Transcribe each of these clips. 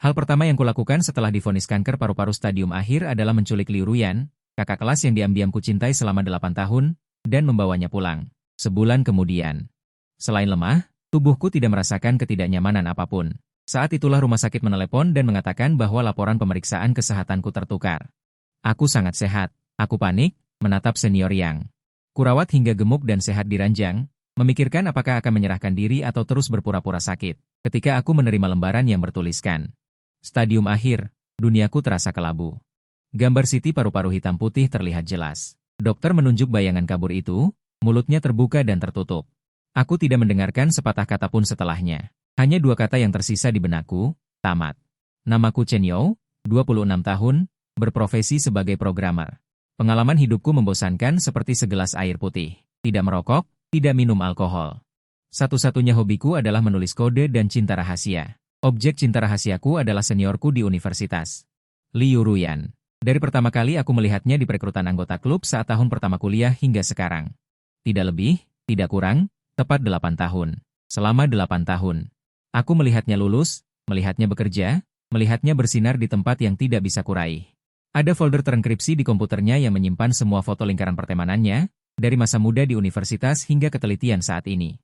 Hal pertama yang kulakukan setelah divonis kanker paru-paru stadium akhir adalah menculik Liu Ruyan, kakak kelas yang diam-diam kucintai selama 8 tahun, dan membawanya pulang. Sebulan kemudian. Selain lemah, tubuhku tidak merasakan ketidaknyamanan apapun. Saat itulah rumah sakit menelepon dan mengatakan bahwa laporan pemeriksaan kesehatanku tertukar. Aku sangat sehat. Aku panik, menatap senior yang kurawat hingga gemuk dan sehat di ranjang, memikirkan apakah akan menyerahkan diri atau terus berpura-pura sakit. Ketika aku menerima lembaran yang bertuliskan stadium akhir, duniaku terasa kelabu. Gambar CT paru-paru hitam putih terlihat jelas. Dokter menunjuk bayangan kabur itu, mulutnya terbuka dan tertutup. Aku tidak mendengarkan sepatah kata pun setelahnya. Hanya 2 kata yang tersisa di benakku, tamat. Namaku Chen You, 26 tahun, berprofesi sebagai programmer. Pengalaman hidupku membosankan seperti segelas air putih. Tidak merokok, tidak minum alkohol. Satu-satunya hobiku adalah menulis kode dan cinta rahasia. Objek cinta rahasiaku adalah seniorku di universitas, Liu Ruyan. Dari pertama kali aku melihatnya di perekrutan anggota klub saat tahun pertama kuliah hingga sekarang. Tidak lebih, tidak kurang, tepat 8 tahun. Selama 8 tahun. Aku melihatnya lulus, melihatnya bekerja, melihatnya bersinar di tempat yang tidak bisa kuraih. Ada folder terenkripsi di komputernya yang menyimpan semua foto lingkaran pertemanannya, dari masa muda di universitas hingga ketelitian saat ini.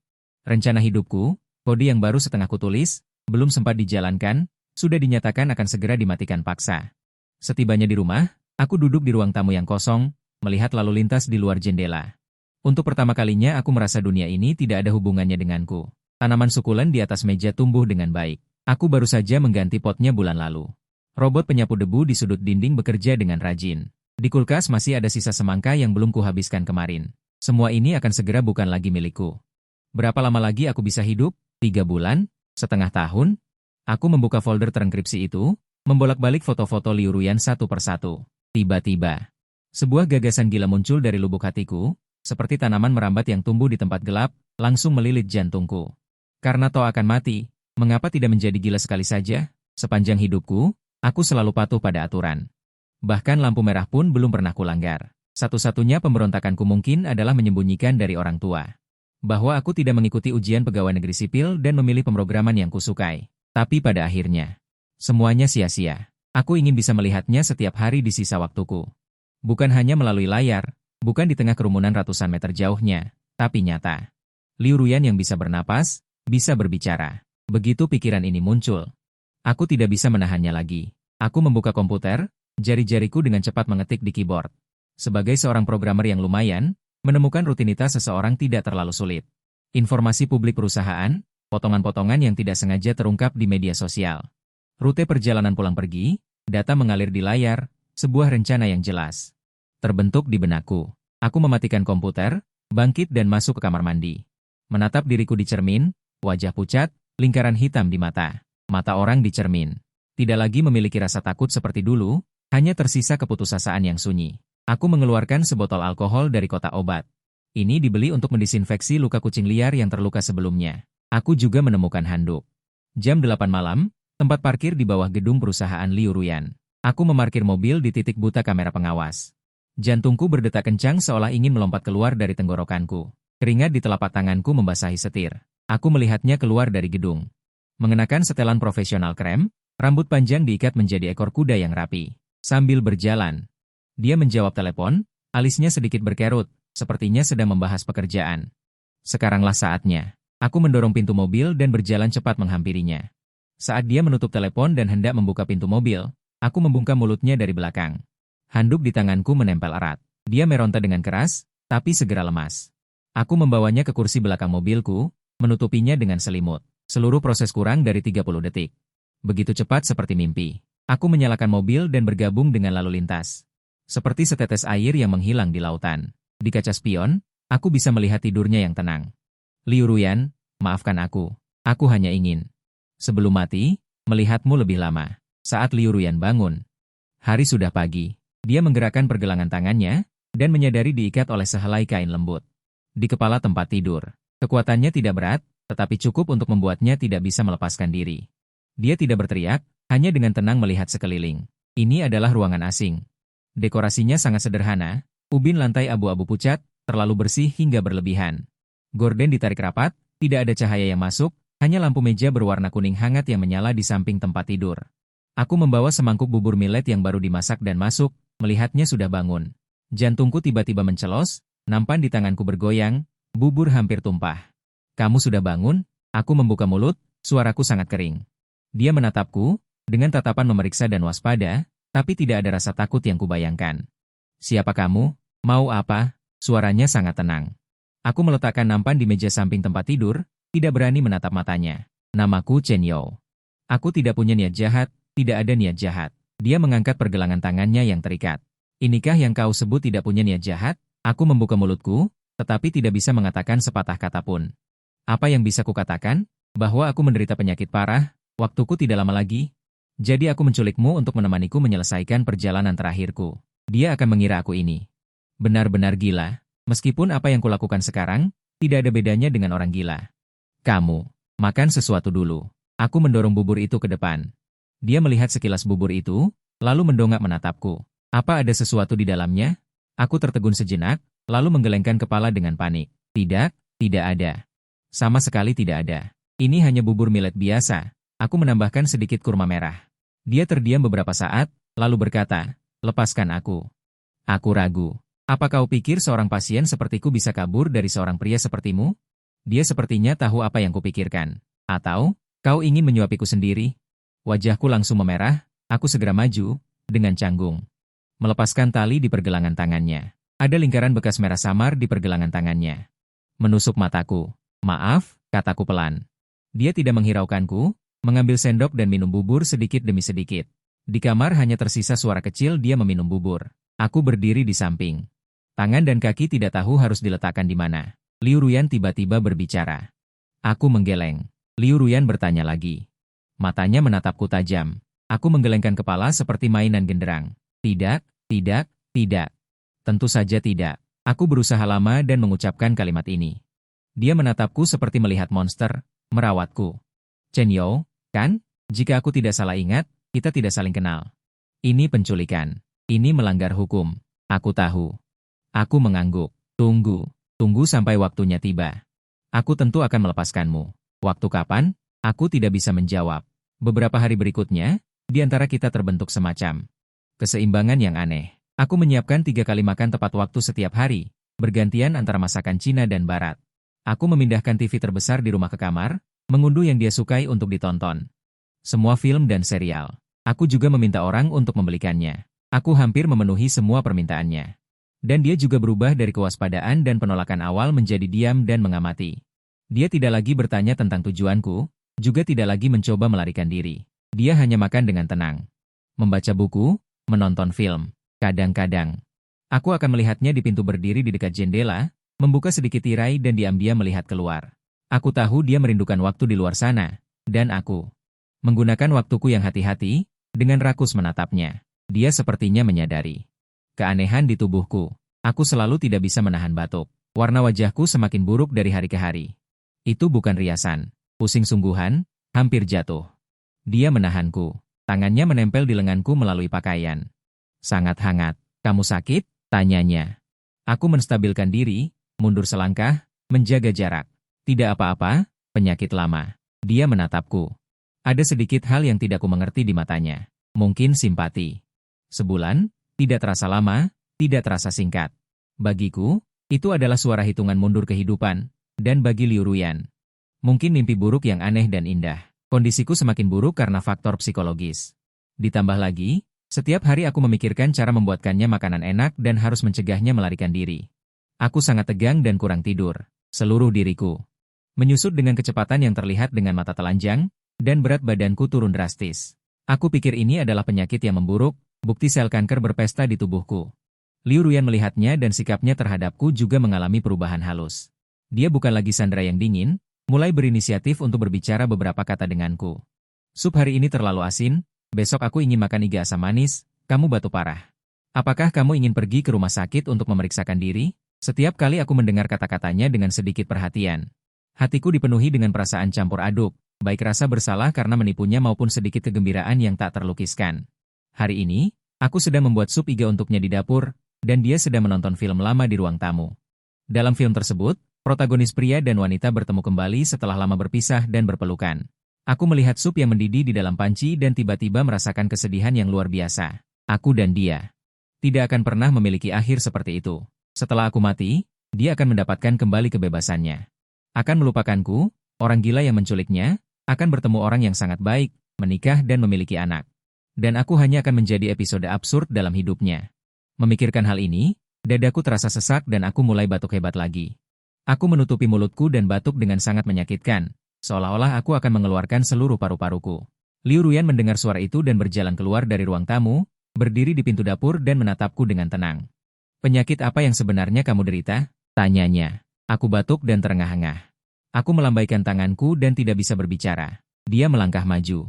Rencana hidupku, kode yang baru setengah kutulis, belum sempat dijalankan, sudah dinyatakan akan segera dimatikan paksa. Setibanya di rumah, aku duduk di ruang tamu yang kosong, melihat lalu lintas di luar jendela. Untuk pertama kalinya aku merasa dunia ini tidak ada hubungannya denganku. Tanaman sukulen di atas meja tumbuh dengan baik. Aku baru saja mengganti potnya bulan lalu. Robot penyapu debu di sudut dinding bekerja dengan rajin. Di kulkas masih ada sisa semangka yang belum kuhabiskan kemarin. Semua ini akan segera bukan lagi milikku. Berapa lama lagi aku bisa hidup? 3 bulan? Setengah tahun? Aku membuka folder terenkripsi itu, membolak-balik foto-foto Liu Ruyan satu persatu. Tiba-tiba, sebuah gagasan gila muncul dari lubuk hatiku, seperti tanaman merambat yang tumbuh di tempat gelap, langsung melilit jantungku. Karena toh akan mati, mengapa tidak menjadi gila sekali saja? Sepanjang hidupku, aku selalu patuh pada aturan. Bahkan lampu merah pun belum pernah kulanggar. Satu-satunya pemberontakanku mungkin adalah menyembunyikan dari orang tua bahwa aku tidak mengikuti ujian pegawai negeri sipil dan memilih pemrograman yang kusukai. Tapi pada akhirnya, semuanya sia-sia. Aku ingin bisa melihatnya setiap hari di sisa waktuku. Bukan hanya melalui layar, bukan di tengah kerumunan ratusan meter jauhnya, tapi nyata. Liu Ruyan yang bisa bernapas, bisa berbicara. Begitu pikiran ini muncul, aku tidak bisa menahannya lagi. Aku membuka komputer, jari-jariku dengan cepat mengetik di keyboard. Sebagai seorang programmer yang lumayan, menemukan rutinitas seseorang tidak terlalu sulit. Informasi publik perusahaan, potongan-potongan yang tidak sengaja terungkap di media sosial. Rute perjalanan pulang pergi, data mengalir di layar, sebuah rencana yang jelas. Terbentuk di benakku. Aku mematikan komputer, bangkit dan masuk ke kamar mandi. Menatap diriku di cermin, wajah pucat, lingkaran hitam di mata. Mata orang di cermin. Tidak lagi memiliki rasa takut seperti dulu, hanya tersisa keputusasaan yang sunyi. Aku mengeluarkan sebotol alkohol dari kotak obat. Ini dibeli untuk mendisinfeksi luka kucing liar yang terluka sebelumnya. Aku juga menemukan handuk. Jam 8 malam, tempat parkir di bawah gedung perusahaan Liu Ruyan. Aku memarkir mobil di titik buta kamera pengawas. Jantungku berdetak kencang seolah ingin melompat keluar dari tenggorokanku. Keringat di telapak tanganku membasahi setir. Aku melihatnya keluar dari gedung. Mengenakan setelan profesional krem, rambut panjang diikat menjadi ekor kuda yang rapi. Sambil berjalan, dia menjawab telepon, alisnya sedikit berkerut, sepertinya sedang membahas pekerjaan. Sekaranglah saatnya. Aku mendorong pintu mobil dan berjalan cepat menghampirinya. Saat dia menutup telepon dan hendak membuka pintu mobil, aku membungkam mulutnya dari belakang. Handuk di tanganku menempel erat. Dia meronta dengan keras, tapi segera lemas. Aku membawanya ke kursi belakang mobilku, menutupinya dengan selimut. Seluruh proses kurang dari 30 detik. Begitu cepat seperti mimpi. Aku menyalakan mobil dan bergabung dengan lalu lintas. Seperti setetes air yang menghilang di lautan. Di kaca spion, aku bisa melihat tidurnya yang tenang. Liu Ruyan, maafkan aku. Aku hanya ingin, sebelum mati, melihatmu lebih lama. Saat Liu Ruyan bangun, hari sudah pagi. Dia menggerakkan pergelangan tangannya, dan menyadari diikat oleh sehelai kain lembut. Di kepala tempat tidur. Kekuatannya tidak berat, tetapi cukup untuk membuatnya tidak bisa melepaskan diri. Dia tidak berteriak, hanya dengan tenang melihat sekeliling. Ini adalah ruangan asing. Dekorasinya sangat sederhana, ubin lantai abu-abu pucat, terlalu bersih hingga berlebihan. Gorden ditarik rapat, tidak ada cahaya yang masuk, hanya lampu meja berwarna kuning hangat yang menyala di samping tempat tidur. Aku membawa semangkuk bubur millet yang baru dimasak dan masuk, melihatnya sudah bangun. Jantungku tiba-tiba mencelos, nampan di tanganku bergoyang, bubur hampir tumpah. Kamu sudah bangun? Aku membuka mulut, suaraku sangat kering. Dia menatapku, dengan tatapan memeriksa dan waspada, tapi tidak ada rasa takut yang kubayangkan. Siapa kamu? Mau apa? Suaranya sangat tenang. Aku meletakkan nampan di meja samping tempat tidur, tidak berani menatap matanya. Namaku Chen Yao. Aku tidak punya niat jahat, tidak ada niat jahat. Dia mengangkat pergelangan tangannya yang terikat. Inikah yang kau sebut tidak punya niat jahat? Aku membuka mulutku, tetapi tidak bisa mengatakan sepatah kata pun. Apa yang bisa kukatakan? Bahwa aku menderita penyakit parah, waktuku tidak lama lagi. Jadi aku menculikmu untuk menemaniku menyelesaikan perjalanan terakhirku. Dia akan mengira aku ini benar-benar gila. Meskipun apa yang kulakukan sekarang, tidak ada bedanya dengan orang gila. Kamu, makan sesuatu dulu. Aku mendorong bubur itu ke depan. Dia melihat sekilas bubur itu, lalu mendongak menatapku. Apa ada sesuatu di dalamnya? Aku tertegun sejenak, lalu menggelengkan kepala dengan panik. Tidak, tidak ada. Sama sekali tidak ada. Ini hanya bubur millet biasa. Aku menambahkan sedikit kurma merah. Dia terdiam beberapa saat, lalu berkata, lepaskan aku. Aku ragu. Apa kau pikir seorang pasien sepertiku bisa kabur dari seorang pria sepertimu? Dia sepertinya tahu apa yang kupikirkan. Atau, kau ingin menyuapiku sendiri? Wajahku langsung memerah, aku segera maju, dengan canggung. Melepaskan tali di pergelangan tangannya. Ada lingkaran bekas merah samar di pergelangan tangannya. Menusuk mataku. Maaf, kataku pelan. Dia tidak menghiraukanku, mengambil sendok dan minum bubur sedikit demi sedikit. Di kamar hanya tersisa suara kecil dia meminum bubur. Aku berdiri di samping. Tangan dan kaki tidak tahu harus diletakkan di mana. Liu Ruyan tiba-tiba berbicara. Aku menggeleng. Liu Ruyan bertanya lagi. Matanya menatapku tajam. Aku menggelengkan kepala seperti mainan genderang. Tidak, tidak, tidak. Tentu saja tidak. Aku berusaha lama dan mengucapkan kalimat ini. Dia menatapku seperti melihat monster, merawatku. Chen Yao, kan? Jika aku tidak salah ingat, kita tidak saling kenal. Ini penculikan. Ini melanggar hukum. Aku tahu. Aku mengangguk. Tunggu sampai waktunya tiba. Aku tentu akan melepaskanmu. Waktu kapan? Aku tidak bisa menjawab. Beberapa hari berikutnya, di antara kita terbentuk semacam keseimbangan yang aneh. Aku menyiapkan 3 kali makan tepat waktu setiap hari, bergantian antara masakan Cina dan Barat. Aku memindahkan TV terbesar di rumah ke kamar, mengunduh yang dia sukai untuk ditonton. Semua film dan serial. Aku juga meminta orang untuk membelikannya. Aku hampir memenuhi semua permintaannya. Dan dia juga berubah dari kewaspadaan dan penolakan awal menjadi diam dan mengamati. Dia tidak lagi bertanya tentang tujuanku, juga tidak lagi mencoba melarikan diri. Dia hanya makan dengan tenang. Membaca buku, menonton film. Kadang-kadang, aku akan melihatnya di pintu berdiri di dekat jendela, membuka sedikit tirai dan diam-diam melihat keluar. Aku tahu dia merindukan waktu di luar sana, dan aku menggunakan waktuku yang hati-hati, dengan rakus menatapnya. Dia sepertinya menyadari keanehan di tubuhku. Aku selalu tidak bisa menahan batuk. Warna wajahku semakin buruk dari hari ke hari. Itu bukan riasan. Pusing sungguhan, hampir jatuh. Dia menahanku. Tangannya menempel di lenganku melalui pakaian. Sangat hangat. Kamu sakit? Tanyanya. Aku menstabilkan diri, mundur selangkah, menjaga jarak. Tidak apa-apa, penyakit lama. Dia menatapku. Ada sedikit hal yang tidak ku mengerti di matanya. Mungkin simpati. Sebulan, tidak terasa lama, tidak terasa singkat. Bagiku, itu adalah suara hitungan mundur kehidupan, dan bagi Liu Ruyan, mungkin mimpi buruk yang aneh dan indah. Kondisiku semakin buruk karena faktor psikologis. Ditambah lagi, setiap hari aku memikirkan cara membuatkannya makanan enak dan harus mencegahnya melarikan diri. Aku sangat tegang dan kurang tidur. Seluruh diriku menyusut dengan kecepatan yang terlihat dengan mata telanjang, dan berat badanku turun drastis. Aku pikir ini adalah penyakit yang memburuk, bukti sel kanker berpesta di tubuhku. Liu Ruyan melihatnya dan sikapnya terhadapku juga mengalami perubahan halus. Dia bukan lagi Sandra yang dingin, mulai berinisiatif untuk berbicara beberapa kata denganku. Sup hari ini terlalu asin, besok aku ingin makan iga asam manis, kamu batu parah. Apakah kamu ingin pergi ke rumah sakit untuk memeriksakan diri? Setiap kali aku mendengar kata-katanya dengan sedikit perhatian. Hatiku dipenuhi dengan perasaan campur aduk, baik rasa bersalah karena menipunya maupun sedikit kegembiraan yang tak terlukiskan. Hari ini, aku sedang membuat sup iga untuknya di dapur, dan dia sedang menonton film lama di ruang tamu. Dalam film tersebut, protagonis pria dan wanita bertemu kembali setelah lama berpisah dan berpelukan. Aku melihat sup yang mendidih di dalam panci dan tiba-tiba merasakan kesedihan yang luar biasa. Aku dan dia tidak akan pernah memiliki akhir seperti itu. Setelah aku mati, dia akan mendapatkan kembali kebebasannya. Akan melupakanku, orang gila yang menculiknya, akan bertemu orang yang sangat baik, menikah dan memiliki anak. Dan aku hanya akan menjadi episode absurd dalam hidupnya. Memikirkan hal ini, dadaku terasa sesak dan aku mulai batuk hebat lagi. Aku menutupi mulutku dan batuk dengan sangat menyakitkan, seolah-olah aku akan mengeluarkan seluruh paru-paruku. Liu Ruyan mendengar suara itu dan berjalan keluar dari ruang tamu, berdiri di pintu dapur dan menatapku dengan tenang. "Penyakit apa yang sebenarnya kamu derita?" tanyanya. Aku batuk dan terengah-engah. Aku melambaikan tanganku dan tidak bisa berbicara. Dia melangkah maju,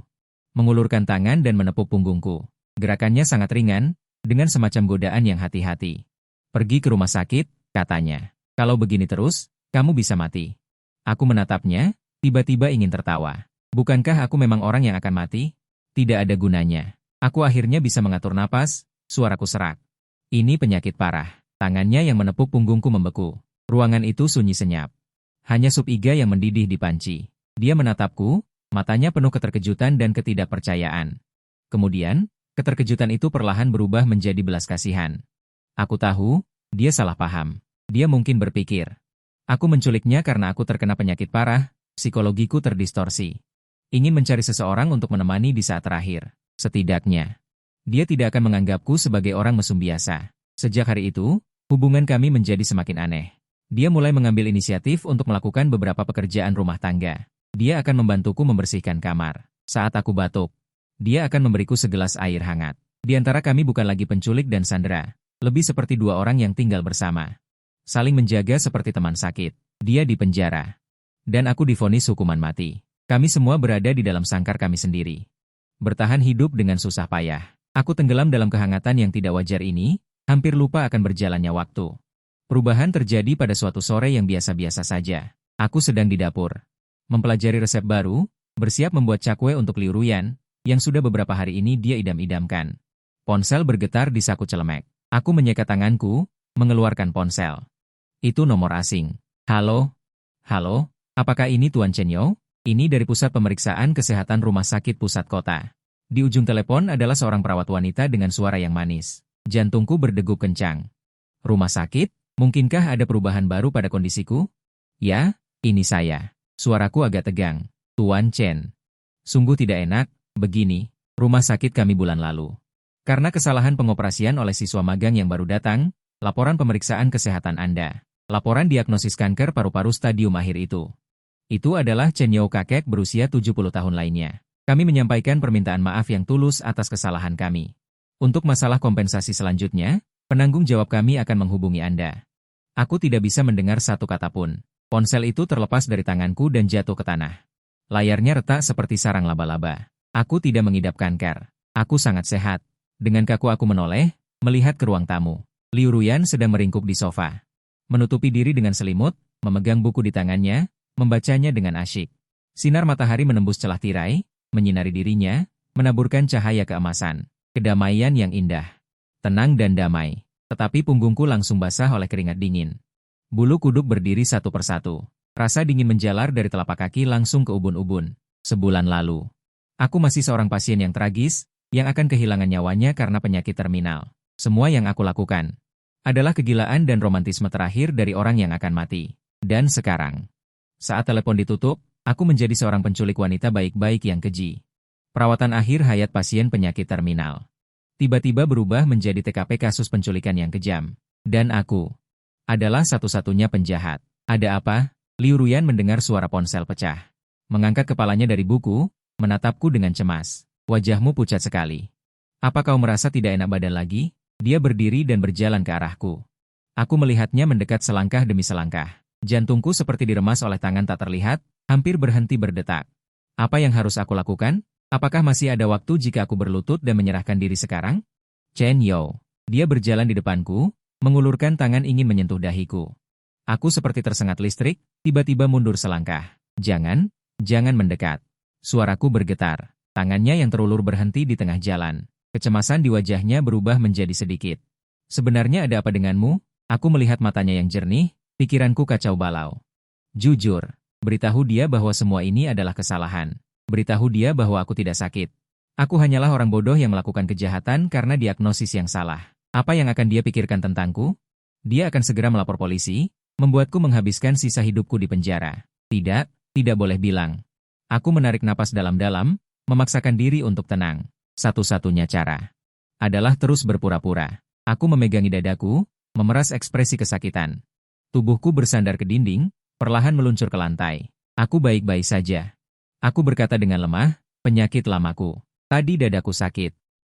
mengulurkan tangan dan menepuk punggungku. Gerakannya sangat ringan, dengan semacam godaan yang hati-hati. "Pergi ke rumah sakit," katanya. "Kalau begini terus, kamu bisa mati." Aku menatapnya, tiba-tiba ingin tertawa. Bukankah aku memang orang yang akan mati? Tidak ada gunanya. Aku akhirnya bisa mengatur napas, suaraku serak. Ini penyakit parah. Tangannya yang menepuk punggungku membeku. Ruangan itu sunyi senyap. Hanya sup iga yang mendidih di panci. Dia menatapku, matanya penuh keterkejutan dan ketidakpercayaan. Kemudian, keterkejutan itu perlahan berubah menjadi belas kasihan. Aku tahu, dia salah paham. Dia mungkin berpikir, aku menculiknya karena aku terkena penyakit parah, psikologiku terdistorsi. Ingin mencari seseorang untuk menemani di saat terakhir. Setidaknya, dia tidak akan menganggapku sebagai orang mesum biasa. Sejak hari itu, hubungan kami menjadi semakin aneh. Dia mulai mengambil inisiatif untuk melakukan beberapa pekerjaan rumah tangga. Dia akan membantuku membersihkan kamar. Saat aku batuk, dia akan memberiku segelas air hangat. Di antara kami bukan lagi penculik dan sandera, lebih seperti dua orang yang tinggal bersama. Saling menjaga seperti teman sakit. Dia di penjara, dan aku divonis hukuman mati. Kami semua berada di dalam sangkar kami sendiri. Bertahan hidup dengan susah payah. Aku tenggelam dalam kehangatan yang tidak wajar ini, hampir lupa akan berjalannya waktu. Perubahan terjadi pada suatu sore yang biasa-biasa saja. Aku sedang di dapur, mempelajari resep baru, bersiap membuat cakwe untuk Liu Ruyan, yang sudah beberapa hari ini dia idam-idamkan. Ponsel bergetar di saku celemek. Aku menyeka tanganku, mengeluarkan ponsel. Itu nomor asing. "Halo? Halo, apakah ini Tuan Chen Yao? Ini dari Pusat Pemeriksaan Kesehatan Rumah Sakit Pusat Kota." Di ujung telepon adalah seorang perawat wanita dengan suara yang manis. Jantungku berdegup kencang. "Rumah sakit? Mungkinkah ada perubahan baru pada kondisiku?" "Ya, ini saya." Suaraku agak tegang. "Tuan Chen. Sungguh tidak enak, begini. Rumah sakit kami bulan lalu. Karena kesalahan pengoperasian oleh siswa magang yang baru datang, laporan pemeriksaan kesehatan Anda. Laporan diagnosis kanker paru-paru stadium akhir itu. Itu adalah Chen Yao kakek berusia 70 tahun lainnya. Kami menyampaikan permintaan maaf yang tulus atas kesalahan kami. Untuk masalah kompensasi selanjutnya, penanggung jawab kami akan menghubungi Anda." Aku tidak bisa mendengar satu kata pun. Ponsel itu terlepas dari tanganku dan jatuh ke tanah. Layarnya retak seperti sarang laba-laba. Aku tidak mengidap kanker. Aku sangat sehat. Dengan kaku aku menoleh, melihat ke ruang tamu. Liu Ruyan sedang meringkuk di sofa. Menutupi diri dengan selimut, memegang buku di tangannya, membacanya dengan asyik. Sinar matahari menembus celah tirai, menyinari dirinya, menaburkan cahaya keemasan. Kedamaian yang indah. Tenang dan damai. Tetapi punggungku langsung basah oleh keringat dingin. Bulu kuduk berdiri satu persatu. Rasa dingin menjalar dari telapak kaki langsung ke ubun-ubun. Sebulan lalu, aku masih seorang pasien yang tragis, yang akan kehilangan nyawanya karena penyakit terminal. Semua yang aku lakukan adalah kegilaan dan romantisme terakhir dari orang yang akan mati. Dan sekarang, saat telepon ditutup, aku menjadi seorang penculik wanita baik-baik yang keji. Perawatan akhir hayat pasien penyakit terminal tiba-tiba berubah menjadi TKP kasus penculikan yang kejam. Dan aku adalah satu-satunya penjahat. "Ada apa?" Liu Ruyan mendengar suara ponsel pecah. Mengangkat kepalanya dari buku, menatapku dengan cemas. "Wajahmu pucat sekali. Apa kau merasa tidak enak badan lagi?" Dia berdiri dan berjalan ke arahku. Aku melihatnya mendekat selangkah demi selangkah. Jantungku seperti diremas oleh tangan tak terlihat, hampir berhenti berdetak. Apa yang harus aku lakukan? Apakah masih ada waktu jika aku berlutut dan menyerahkan diri sekarang? "Chen Yao." Dia berjalan di depanku, mengulurkan tangan ingin menyentuh dahiku. Aku seperti tersengat listrik, tiba-tiba mundur selangkah. Jangan mendekat." Suaraku bergetar. Tangannya yang terulur berhenti di tengah jalan. Kecemasan di wajahnya berubah menjadi sedikit. "Sebenarnya ada apa denganmu?" Aku melihat matanya yang jernih, pikiranku kacau balau. "Jujur, beritahu dia bahwa semua ini adalah kesalahan. Beritahu dia bahwa aku tidak sakit. Aku hanyalah orang bodoh yang melakukan kejahatan karena diagnosis yang salah. Apa yang akan dia pikirkan tentangku? Dia akan segera melapor polisi, membuatku menghabiskan sisa hidupku di penjara. Tidak, tidak boleh bilang. Aku menarik napas dalam-dalam, memaksakan diri untuk tenang. Satu-satunya cara adalah terus berpura-pura. Aku memegangi dadaku, memeras ekspresi kesakitan. Tubuhku bersandar ke dinding, perlahan meluncur ke lantai. Aku baik-baik saja. Aku berkata dengan lemah, penyakit lamaku. Tadi dadaku sakit.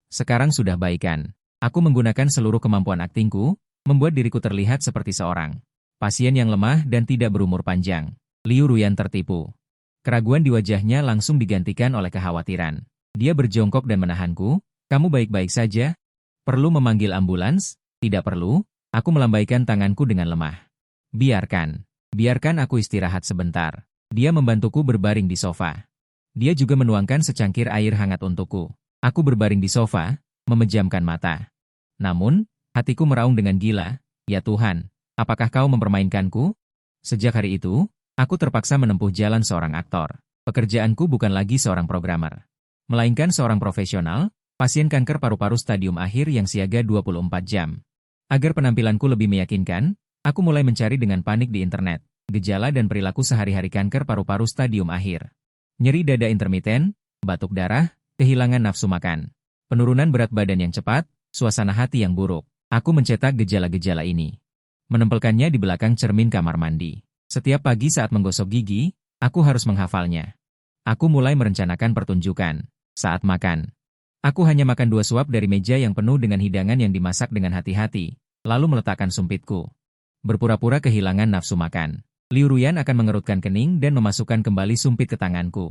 Sekarang sudah baikan. Aku menggunakan seluruh kemampuan aktingku, membuat diriku terlihat seperti seorang pasien yang lemah dan tidak berumur panjang. Liu Ruyan tertipu. Keraguan di wajahnya langsung digantikan oleh kekhawatiran. Dia berjongkok dan menahanku. Kamu baik-baik saja? Perlu memanggil ambulans? Tidak perlu. Aku melambaikan tanganku dengan lemah. Biarkan aku istirahat sebentar. Dia membantuku berbaring di sofa. Dia juga menuangkan secangkir air hangat untukku. Aku berbaring di sofa, memejamkan mata. Namun, hatiku meraung dengan gila. Ya Tuhan, apakah kau mempermainkanku? Sejak hari itu, aku terpaksa menempuh jalan seorang aktor. Pekerjaanku bukan lagi seorang programmer, melainkan seorang profesional, pasien kanker paru-paru stadium akhir yang siaga 24 jam. Agar penampilanku lebih meyakinkan, aku mulai mencari dengan panik di internet gejala dan perilaku sehari-hari kanker paru-paru stadium akhir. Nyeri dada intermiten, batuk darah, kehilangan nafsu makan, penurunan berat badan yang cepat, suasana hati yang buruk. Aku mencetak gejala-gejala ini, menempelkannya di belakang cermin kamar mandi. Setiap pagi saat menggosok gigi, aku harus menghafalnya. Aku mulai merencanakan pertunjukan. Saat makan, aku hanya makan 2 suap dari meja yang penuh dengan hidangan yang dimasak dengan hati-hati, lalu meletakkan sumpitku. Berpura-pura kehilangan nafsu makan. Liu Ruyan akan mengerutkan kening dan memasukkan kembali sumpit ke tanganku.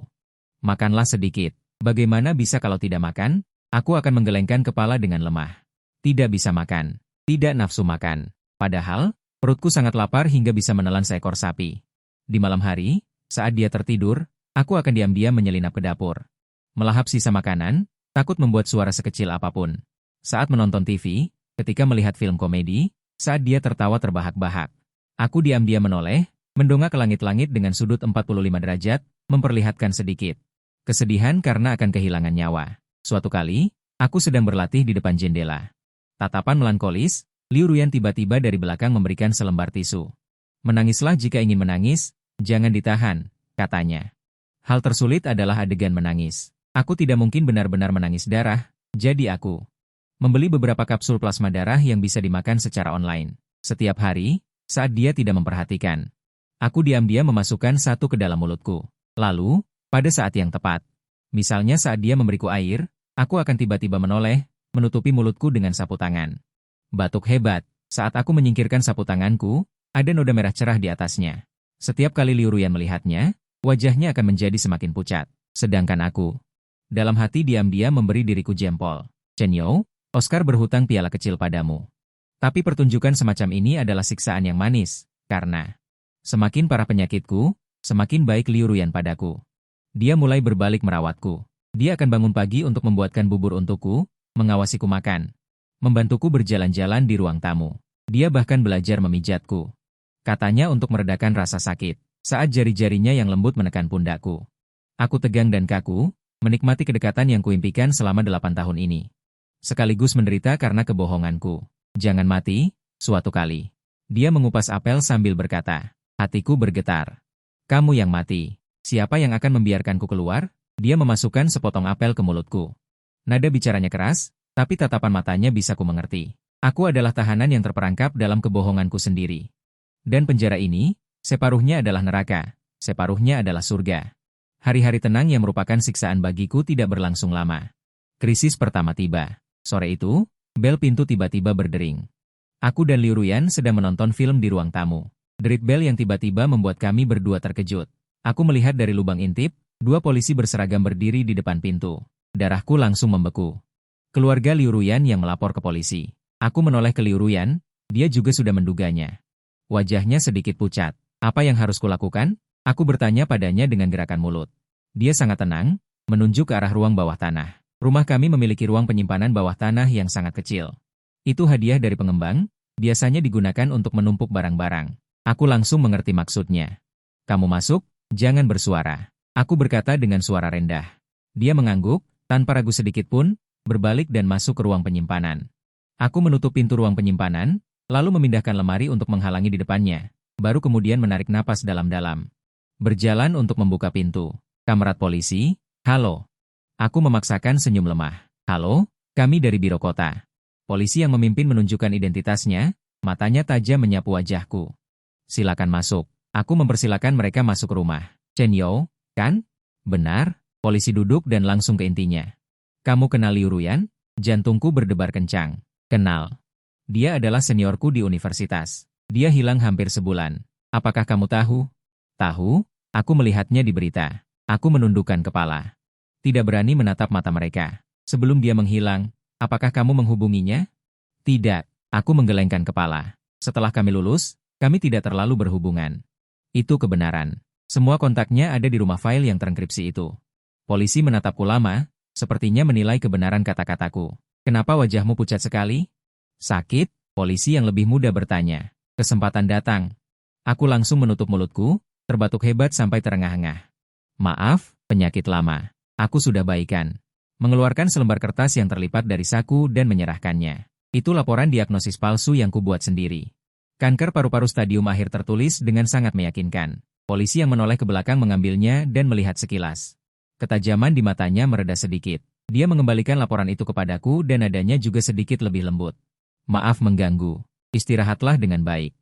Makanlah sedikit. Bagaimana bisa kalau tidak makan? Aku akan menggelengkan kepala dengan lemah. Tidak bisa makan. Tidak nafsu makan. Padahal, perutku sangat lapar hingga bisa menelan seekor sapi. Di malam hari, saat dia tertidur, aku akan diam-diam menyelinap ke dapur. Melahap sisa makanan, takut membuat suara sekecil apapun. Saat menonton TV, ketika melihat film komedi, saat dia tertawa terbahak-bahak. Aku diam-diam menoleh, mendongak ke langit-langit dengan sudut 45 derajat, memperlihatkan sedikit kesedihan karena akan kehilangan nyawa. Suatu kali, aku sedang berlatih di depan jendela. Tatapan melankolis, Liu Ruyan tiba-tiba dari belakang memberikan selembar tisu. Menangislah jika ingin menangis, jangan ditahan, katanya. Hal tersulit adalah adegan menangis. Aku tidak mungkin benar-benar menangis darah, jadi aku membeli beberapa kapsul plasma darah yang bisa dimakan secara online. Setiap hari, saat dia tidak memperhatikan, aku diam-diam memasukkan satu ke dalam mulutku. Lalu, pada saat yang tepat, misalnya saat dia memberiku air, aku akan tiba-tiba menoleh, menutupi mulutku dengan sapu tangan. Batuk hebat. Saat aku menyingkirkan sapu tanganku, ada noda merah cerah di atasnya. Setiap kali Liu Ruyan melihatnya, wajahnya akan menjadi semakin pucat. Sedangkan aku, dalam hati diam-diam memberi diriku jempol. Chen You, Oscar berhutang piala kecil padamu. Tapi pertunjukan semacam ini adalah siksaan yang manis, karena semakin parah penyakitku, semakin baik Liu Ruyan padaku. Dia mulai berbalik merawatku. Dia akan bangun pagi untuk membuatkan bubur untukku, mengawasiku makan, membantuku berjalan-jalan di ruang tamu. Dia bahkan belajar memijatku. Katanya untuk meredakan rasa sakit, saat jari-jarinya yang lembut menekan pundakku. Aku tegang dan kaku, menikmati kedekatan yang kuimpikan selama 8 tahun ini. Sekaligus menderita karena kebohonganku. Jangan mati, suatu kali. Dia mengupas apel sambil berkata. Hatiku bergetar. Kamu yang mati. Siapa yang akan membiarkanku keluar? Dia memasukkan sepotong apel ke mulutku. Nada bicaranya keras, tapi tatapan matanya bisa ku mengerti. Aku adalah tahanan yang terperangkap dalam kebohonganku sendiri. Dan penjara ini, separuhnya adalah neraka, separuhnya adalah surga. Hari-hari tenang yang merupakan siksaan bagiku tidak berlangsung lama. Krisis pertama tiba. Sore itu, bel pintu tiba-tiba berdering. Aku dan Liu Ruyan sedang menonton film di ruang tamu. Derit bel yang tiba-tiba membuat kami berdua terkejut. Aku melihat dari lubang intip, 2 polisi berseragam berdiri di depan pintu. Darahku langsung membeku. Keluarga Liu Ruyan yang melapor ke polisi. Aku menoleh ke Liu Ruyan, dia juga sudah menduganya. Wajahnya sedikit pucat. Apa yang harus kulakukan? Aku bertanya padanya dengan gerakan mulut. Dia sangat tenang, menunjuk ke arah ruang bawah tanah. Rumah kami memiliki ruang penyimpanan bawah tanah yang sangat kecil. Itu hadiah dari pengembang, biasanya digunakan untuk menumpuk barang-barang. Aku langsung mengerti maksudnya. Kamu masuk, jangan bersuara. Aku berkata dengan suara rendah. Dia mengangguk, tanpa ragu sedikit pun, berbalik dan masuk ke ruang penyimpanan. Aku menutup pintu ruang penyimpanan, lalu memindahkan lemari untuk menghalangi di depannya, baru kemudian menarik napas dalam-dalam. Berjalan untuk membuka pintu. Kamerat polisi, halo. Aku memaksakan senyum lemah. Halo, kami dari Biro Kota. Polisi yang memimpin menunjukkan identitasnya, matanya tajam menyapu wajahku. Silakan masuk. Aku mempersilakan mereka masuk ke rumah. Chen Yao, kan? Benar, polisi duduk dan langsung ke intinya. Kamu kenal Liu Ruyan? Jantungku berdebar kencang. Kenal. Dia adalah seniorku di universitas. Dia hilang hampir sebulan. Apakah kamu tahu? Tahu? Aku melihatnya di berita. Aku menundukkan kepala. Tidak berani menatap mata mereka. Sebelum dia menghilang, apakah kamu menghubunginya? Tidak. Aku menggelengkan kepala. Setelah kami lulus, kami tidak terlalu berhubungan. Itu kebenaran. Semua kontaknya ada di rumah file yang terenkripsi itu. Polisi menatapku lama, sepertinya menilai kebenaran kata-kataku. Kenapa wajahmu pucat sekali? Sakit? Polisi yang lebih muda bertanya. Kesempatan datang. Aku langsung menutup mulutku, terbatuk hebat sampai terengah-engah. Maaf, penyakit lama. Aku sudah baikan. Mengeluarkan selembar kertas yang terlipat dari saku dan menyerahkannya. Itu laporan diagnosis palsu yang kubuat sendiri. Kanker paru-paru stadium akhir tertulis dengan sangat meyakinkan. Polisi yang menoleh ke belakang mengambilnya dan melihat sekilas. Ketajaman di matanya mereda sedikit. Dia mengembalikan laporan itu kepadaku dan nadanya juga sedikit lebih lembut. Maaf mengganggu. Istirahatlah dengan baik.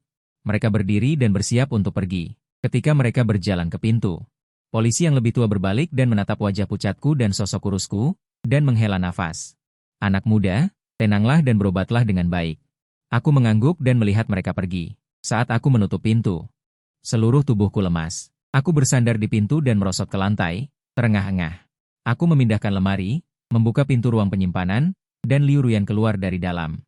Mereka berdiri dan bersiap untuk pergi. Ketika mereka berjalan ke pintu, polisi yang lebih tua berbalik dan menatap wajah pucatku dan sosok kurusku, dan menghela nafas. Anak muda, tenanglah dan berobatlah dengan baik. Aku mengangguk dan melihat mereka pergi. Saat aku menutup pintu, seluruh tubuhku lemas. Aku bersandar di pintu dan merosot ke lantai, terengah-engah. Aku memindahkan lemari, membuka pintu ruang penyimpanan, dan Liu Ruyan keluar dari dalam.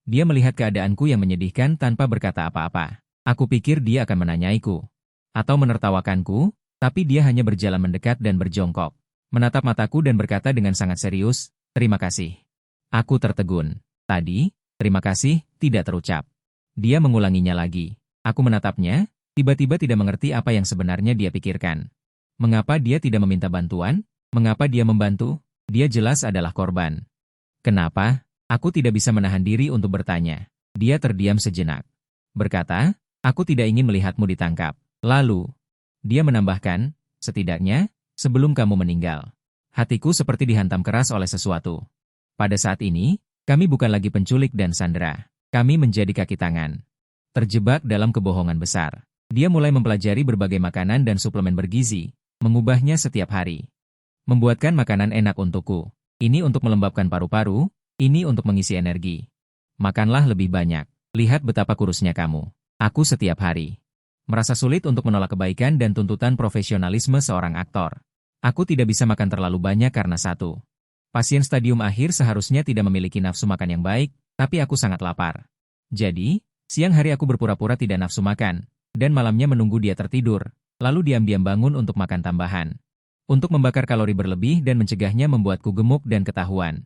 Dia melihat keadaanku yang menyedihkan tanpa berkata apa-apa. Aku pikir dia akan menanyaiku, atau menertawakanku, tapi dia hanya berjalan mendekat dan berjongkok. Menatap mataku dan berkata dengan sangat serius, terima kasih. Aku tertegun. Tadi, terima kasih, tidak terucap. Dia mengulanginya lagi. Aku menatapnya, tiba-tiba tidak mengerti apa yang sebenarnya dia pikirkan. Mengapa dia tidak meminta bantuan? Mengapa dia membantu? Dia jelas adalah korban. Kenapa? Aku tidak bisa menahan diri untuk bertanya. Dia terdiam sejenak. Berkata, aku tidak ingin melihatmu ditangkap. Lalu, dia menambahkan, setidaknya, sebelum kamu meninggal. Hatiku seperti dihantam keras oleh sesuatu. Pada saat ini, kami bukan lagi penculik dan sandera. Kami menjadi kaki tangan. Terjebak dalam kebohongan besar. Dia mulai mempelajari berbagai makanan dan suplemen bergizi, mengubahnya setiap hari. Membuatkan makanan enak untukku. Ini untuk melembabkan paru-paru, ini untuk mengisi energi. Makanlah lebih banyak. Lihat betapa kurusnya kamu. Aku setiap hari merasa sulit untuk menolak kebaikan dan tuntutan profesionalisme seorang aktor. Aku tidak bisa makan terlalu banyak karena satu. Pasien stadium akhir seharusnya tidak memiliki nafsu makan yang baik, tapi aku sangat lapar. Jadi, siang hari aku berpura-pura tidak nafsu makan, dan malamnya menunggu dia tertidur, lalu diam-diam bangun untuk makan tambahan. Untuk membakar kalori berlebih dan mencegahnya membuatku gemuk dan ketahuan.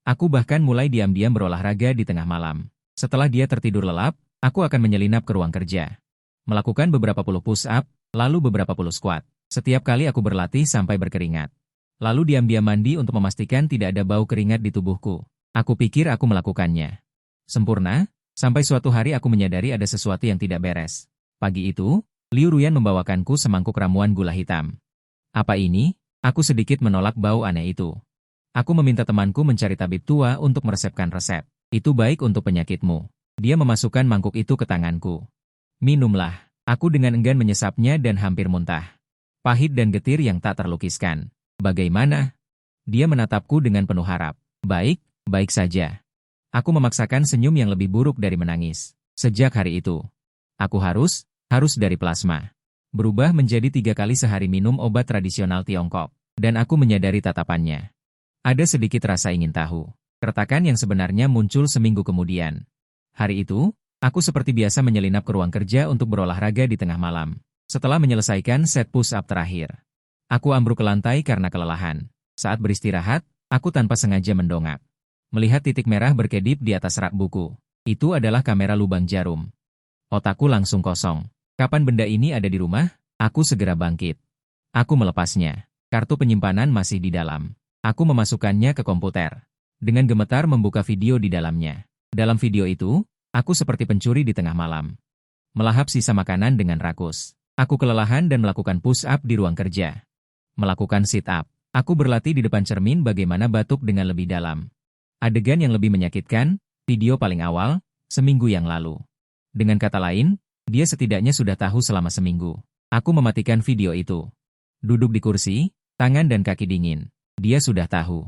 Aku bahkan mulai diam-diam berolahraga di tengah malam. Setelah dia tertidur lelap, aku akan menyelinap ke ruang kerja. Melakukan beberapa puluh push-up, lalu beberapa puluh squat. Setiap kali aku berlatih sampai berkeringat. Lalu diam-diam mandi untuk memastikan tidak ada bau keringat di tubuhku. Aku pikir aku melakukannya sempurna, sampai suatu hari aku menyadari ada sesuatu yang tidak beres. Pagi itu, Liu Ruyan membawakanku semangkuk ramuan gula hitam. Apa ini? Aku sedikit menolak bau aneh itu. Aku meminta temanku mencari tabib tua untuk meresepkan resep. Itu baik untuk penyakitmu. Dia memasukkan mangkuk itu ke tanganku. Minumlah. Aku dengan enggan menyesapnya dan hampir muntah. Pahit dan getir yang tak terlukiskan. Bagaimana? Dia menatapku dengan penuh harap. Baik, baik saja. Aku memaksakan senyum yang lebih buruk dari menangis. Sejak hari itu, aku harus dari plasma. Berubah menjadi 3 kali sehari minum obat tradisional Tiongkok. Dan aku menyadari tatapannya. Ada sedikit rasa ingin tahu. Keretakan yang sebenarnya muncul seminggu kemudian. Hari itu, aku seperti biasa menyelinap ke ruang kerja untuk berolahraga di tengah malam. Setelah menyelesaikan set push-up terakhir, aku ambruk ke lantai karena kelelahan. Saat beristirahat, aku tanpa sengaja mendongak. Melihat titik merah berkedip di atas rak buku. Itu adalah kamera lubang jarum. Otakku langsung kosong. Kapan benda ini ada di rumah? Aku segera bangkit. Aku melepasnya. Kartu penyimpanan masih di dalam. Aku memasukkannya ke komputer. Dengan gemetar membuka video di dalamnya. Dalam video itu, aku seperti pencuri di tengah malam. Melahap sisa makanan dengan rakus. Aku kelelahan dan melakukan push-up di ruang kerja. Melakukan sit-up. Aku berlatih di depan cermin bagaimana batuk dengan lebih dalam. Adegan yang lebih menyakitkan, video paling awal, seminggu yang lalu. Dengan kata lain, dia setidaknya sudah tahu selama seminggu. Aku mematikan video itu. Duduk di kursi, tangan dan kaki dingin. Dia sudah tahu.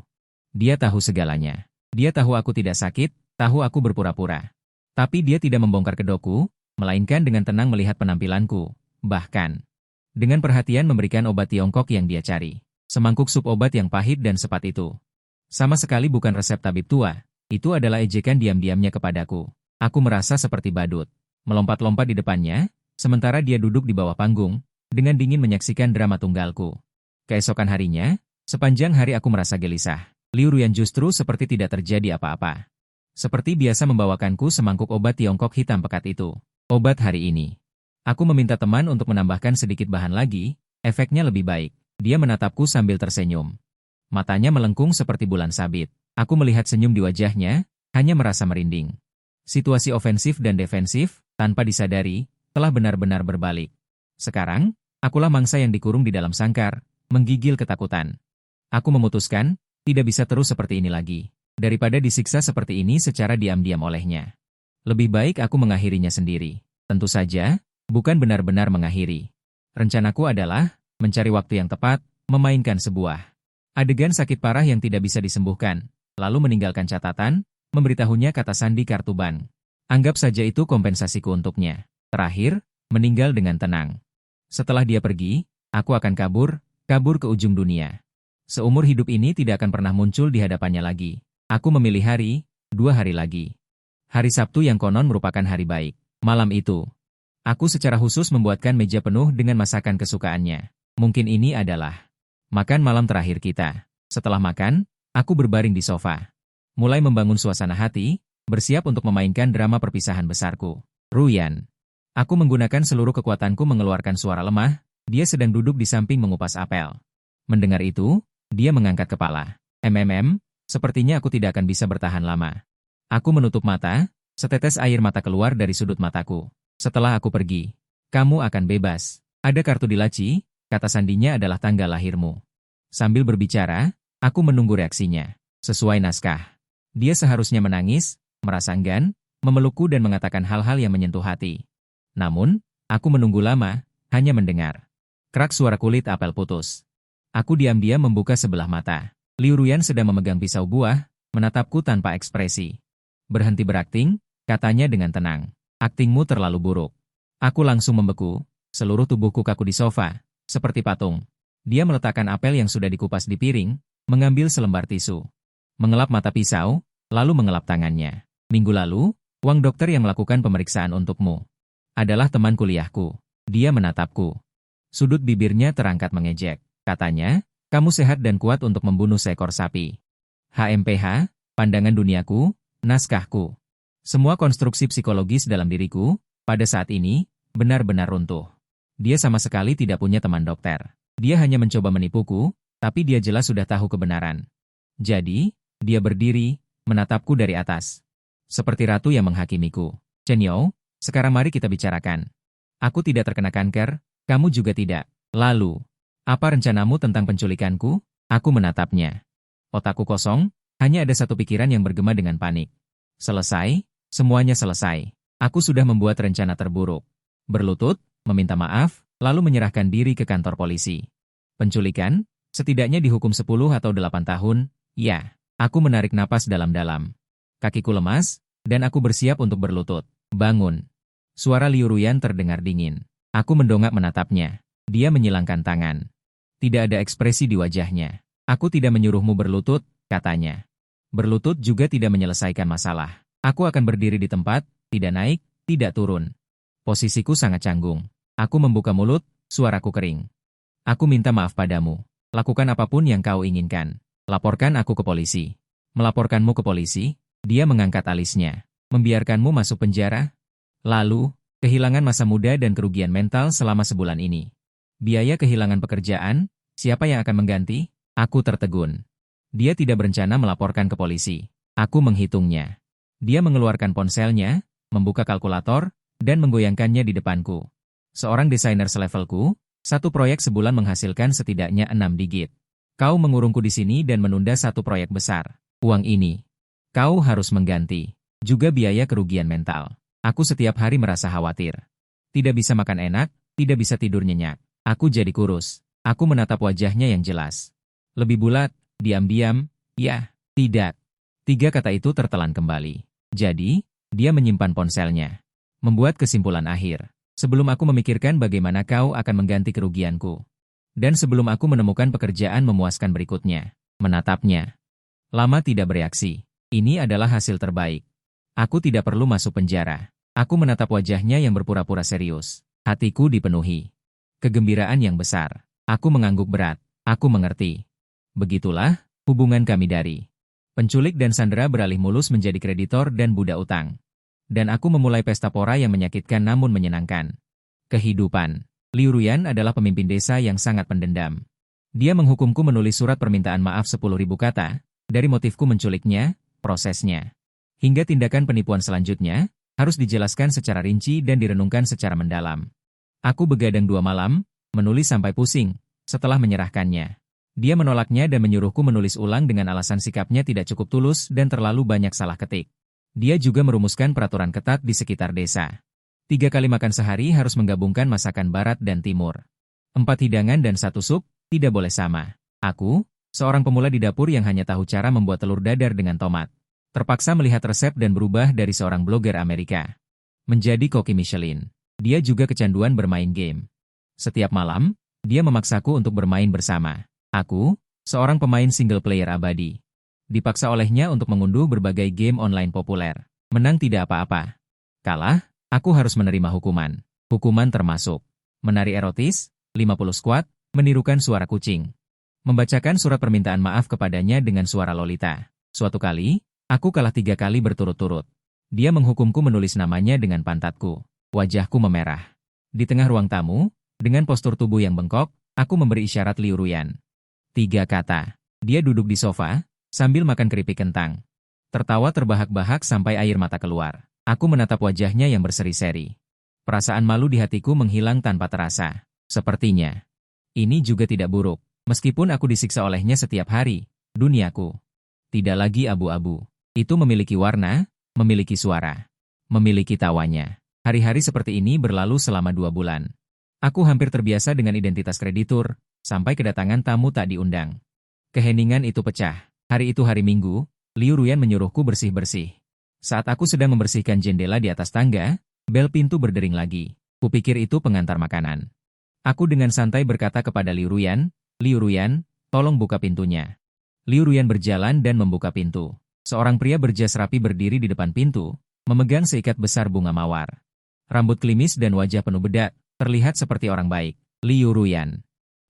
Dia tahu segalanya. Dia tahu aku tidak sakit, tahu aku berpura-pura. Tapi dia tidak membongkar kedokku, melainkan dengan tenang melihat penampilanku. Bahkan, dengan perhatian memberikan obat Tiongkok yang dia cari. Semangkuk sup obat yang pahit dan sepat itu. Sama sekali bukan resep tabib tua. Itu adalah ejekan diam-diamnya kepadaku. Aku merasa seperti badut. Melompat-lompat di depannya, sementara dia duduk di bawah panggung, dengan dingin menyaksikan drama tunggalku. Keesokan harinya, sepanjang hari aku merasa gelisah. Liu Ruyan justru seperti tidak terjadi apa-apa. Seperti biasa membawakanku semangkuk obat Tiongkok hitam pekat itu. Obat hari ini. Aku meminta teman untuk menambahkan sedikit bahan lagi, efeknya lebih baik. Dia menatapku sambil tersenyum. Matanya melengkung seperti bulan sabit. Aku melihat senyum di wajahnya, hanya merasa merinding. Situasi ofensif dan defensif, tanpa disadari, telah benar-benar berbalik. Sekarang, akulah mangsa yang dikurung di dalam sangkar, menggigil ketakutan. Aku memutuskan, tidak bisa terus seperti ini lagi. Daripada disiksa seperti ini secara diam-diam olehnya. Lebih baik aku mengakhirinya sendiri. Tentu saja, bukan benar-benar mengakhiri. Rencanaku adalah, mencari waktu yang tepat, memainkan sebuah adegan sakit parah yang tidak bisa disembuhkan, lalu meninggalkan catatan, memberitahunya kata sandi kartu bank. Anggap saja itu kompensasiku untuknya. Terakhir, meninggal dengan tenang. Setelah dia pergi, aku akan kabur ke ujung dunia. Seumur hidup ini tidak akan pernah muncul di hadapannya lagi. Aku memilih hari, 2 hari lagi. Hari Sabtu yang konon merupakan hari baik. Malam itu, aku secara khusus membuatkan meja penuh dengan masakan kesukaannya. Mungkin ini adalah makan malam terakhir kita. Setelah makan, aku berbaring di sofa. Mulai membangun suasana hati, bersiap untuk memainkan drama perpisahan besarku. Ruyan. Aku menggunakan seluruh kekuatanku mengeluarkan suara lemah, dia sedang duduk di samping mengupas apel. Mendengar itu, dia mengangkat kepala. Sepertinya aku tidak akan bisa bertahan lama. Aku menutup mata, setetes air mata keluar dari sudut mataku. Setelah aku pergi, kamu akan bebas. Ada kartu di laci, kata sandinya adalah tanggal lahirmu. Sambil berbicara, aku menunggu reaksinya. Sesuai naskah. Dia seharusnya menangis, merasa enggan, memelukku dan mengatakan hal-hal yang menyentuh hati. Namun, aku menunggu lama, hanya mendengar. Krak suara kulit apel putus. Aku diam-diam membuka sebelah mata. Liu Ruyan sedang memegang pisau buah, menatapku tanpa ekspresi. Berhenti berakting, katanya dengan tenang. Aktingmu terlalu buruk. Aku langsung membeku, seluruh tubuhku kaku di sofa, seperti patung. Dia meletakkan apel yang sudah dikupas di piring, mengambil selembar tisu. Mengelap mata pisau, lalu mengelap tangannya. Minggu lalu, uang dokter yang melakukan pemeriksaan untukmu adalah teman kuliahku. Dia menatapku. Sudut bibirnya terangkat mengejek. Katanya, kamu sehat dan kuat untuk membunuh seekor sapi. HMPH, pandangan duniaku, naskahku. Semua konstruksi psikologis dalam diriku, pada saat ini, benar-benar runtuh. Dia sama sekali tidak punya teman dokter. Dia hanya mencoba menipuku, tapi dia jelas sudah tahu kebenaran. Jadi, dia berdiri, menatapku dari atas. Seperti ratu yang menghakimiku. Chen Yao, sekarang mari kita bicarakan. Aku tidak terkena kanker, kamu juga tidak. Lalu, apa rencanamu tentang penculikanku? Aku menatapnya. Otakku kosong, hanya ada satu pikiran yang bergema dengan panik. Selesai, semuanya selesai. Aku sudah membuat rencana terburuk. Berlutut, meminta maaf, lalu menyerahkan diri ke kantor polisi. Penculikan, setidaknya dihukum 10 atau 8 tahun, ya. Aku menarik napas dalam-dalam. Kakiku lemas, dan aku bersiap untuk berlutut. Bangun. Suara Liu Ruyan terdengar dingin. Aku mendongak menatapnya. Dia menyilangkan tangan. Tidak ada ekspresi di wajahnya. Aku tidak menyuruhmu berlutut, katanya. Berlutut juga tidak menyelesaikan masalah. Aku akan berdiri di tempat, tidak naik, tidak turun. Posisiku sangat canggung. Aku membuka mulut, suaraku kering. Aku minta maaf padamu. Lakukan apapun yang kau inginkan. Laporkan aku ke polisi. Melaporkanmu ke polisi? Dia mengangkat alisnya. Membiarkanmu masuk penjara? Lalu, kehilangan masa muda dan kerugian mental selama sebulan ini. Biaya kehilangan pekerjaan, siapa yang akan mengganti? Aku tertegun. Dia tidak berencana melaporkan ke polisi. Aku menghitungnya. Dia mengeluarkan ponselnya, membuka kalkulator, dan menggoyangkannya di depanku. Seorang desainer selevelku, satu proyek sebulan menghasilkan setidaknya 6 digit. Kau mengurungku di sini dan menunda satu proyek besar. Uang ini, kau harus mengganti. Juga biaya kerugian mental. Aku setiap hari merasa khawatir. Tidak bisa makan enak, tidak bisa tidur nyenyak. Aku jadi kurus. Aku menatap wajahnya yang jelas. Lebih bulat, diam-diam, ya, tidak. 3 kata itu tertelan kembali. Jadi, dia menyimpan ponselnya. Membuat kesimpulan akhir. Sebelum aku memikirkan bagaimana kau akan mengganti kerugianku. Dan sebelum aku menemukan pekerjaan memuaskan berikutnya. Menatapnya. Lama tidak bereaksi. Ini adalah hasil terbaik. Aku tidak perlu masuk penjara. Aku menatap wajahnya yang berpura-pura serius. Hatiku dipenuhi kegembiraan yang besar. Aku mengangguk berat. Aku mengerti. Begitulah hubungan kami dari penculik dan sandera beralih mulus menjadi kreditor dan budak utang. Dan aku memulai pesta pora yang menyakitkan namun menyenangkan. Kehidupan. Liu Ruyan adalah pemimpin desa yang sangat pendendam. Dia menghukumku menulis surat permintaan maaf 10.000 kata, dari motifku menculiknya, prosesnya, hingga tindakan penipuan selanjutnya, harus dijelaskan secara rinci dan direnungkan secara mendalam. Aku begadang 2 malam, menulis sampai pusing, setelah menyerahkannya. Dia menolaknya dan menyuruhku menulis ulang dengan alasan sikapnya tidak cukup tulus dan terlalu banyak salah ketik. Dia juga merumuskan peraturan ketat di sekitar desa. 3 kali makan sehari harus menggabungkan masakan barat dan timur. 4 hidangan dan 1 sup, tidak boleh sama. Aku, seorang pemula di dapur yang hanya tahu cara membuat telur dadar dengan tomat, terpaksa melihat resep dan berubah dari seorang blogger Amerika menjadi koki Michelin. Dia juga kecanduan bermain game. Setiap malam, dia memaksaku untuk bermain bersama. Aku, seorang pemain single player abadi, dipaksa olehnya untuk mengunduh berbagai game online populer. Menang tidak apa-apa. Kalah, aku harus menerima hukuman. Hukuman termasuk menari erotis, 50 squat, menirukan suara kucing, membacakan surat permintaan maaf kepadanya dengan suara Lolita. Suatu kali, aku kalah 3 kali berturut-turut. Dia menghukumku menulis namanya dengan pantatku. Wajahku memerah. Di tengah ruang tamu, dengan postur tubuh yang bengkok, aku memberi isyarat Liu Ruyan. 3 kata. Dia duduk di sofa, sambil makan keripik kentang. Tertawa terbahak-bahak sampai air mata keluar. Aku menatap wajahnya yang berseri-seri. Perasaan malu di hatiku menghilang tanpa terasa. Sepertinya ini juga tidak buruk. Meskipun aku disiksa olehnya setiap hari, duniaku tidak lagi abu-abu. Itu memiliki warna, memiliki suara, memiliki tawanya. Hari-hari seperti ini berlalu selama 2 bulan. Aku hampir terbiasa dengan identitas kreditur, sampai kedatangan tamu tak diundang. Keheningan itu pecah. Hari itu hari Minggu, Liu Ruyan menyuruhku bersih-bersih. Saat aku sedang membersihkan jendela di atas tangga, bel pintu berdering lagi. Kupikir itu pengantar makanan. Aku dengan santai berkata kepada Liu Ruyan, "Liu Ruyan, tolong buka pintunya." Liu Ruyan berjalan dan membuka pintu. Seorang pria berjas rapi berdiri di depan pintu, memegang seikat besar bunga mawar. Rambut klimis dan wajah penuh bedak, terlihat seperti orang baik. "Liu Ruyan.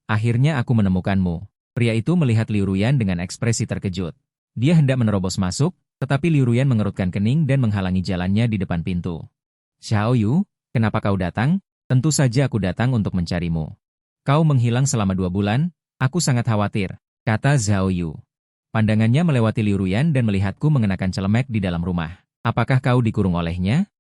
Akhirnya aku menemukanmu." Pria itu melihat Liu Ruyan dengan ekspresi terkejut. Dia hendak menerobos masuk, tetapi Liu Ruyan mengerutkan kening dan menghalangi jalannya di depan pintu. "Xiao Yu, kenapa kau datang?" "Tentu saja aku datang untuk mencarimu. Kau menghilang selama 2 bulan, aku sangat khawatir," kata Xiao Yu. Pandangannya melewati Liu Ruyan dan melihatku mengenakan celemek di dalam rumah. "Apakah kau dikurung olehnya?"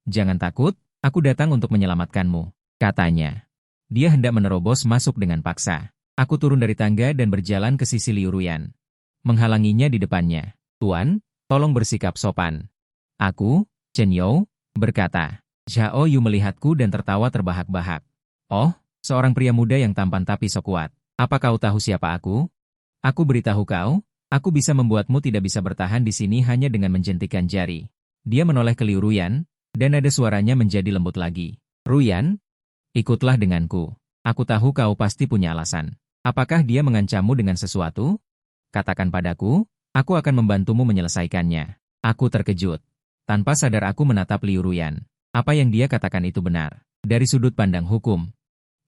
"Jangan takut, aku datang untuk menyelamatkanmu," katanya. Dia hendak menerobos masuk dengan paksa. Aku turun dari tangga dan berjalan ke sisi Liu Ruyan, menghalanginya di depannya. "Tuan, tolong bersikap sopan." "Aku, Chen You," berkata. Xiao Yu melihatku dan tertawa terbahak-bahak. "Oh, seorang pria muda yang tampan tapi sok kuat. Apa kau tahu siapa aku? Aku beritahu kau, aku bisa membuatmu tidak bisa bertahan di sini hanya dengan menjentikan jari." Dia menoleh ke Liu Ruyan, dan nada suaranya menjadi lembut lagi. "Ruyan, ikutlah denganku. Aku tahu kau pasti punya alasan. Apakah dia mengancammu dengan sesuatu? Katakan padaku, aku akan membantumu menyelesaikannya." Aku terkejut. Tanpa sadar aku menatap Liu Ruyan. Apa yang dia katakan itu benar. Dari sudut pandang hukum,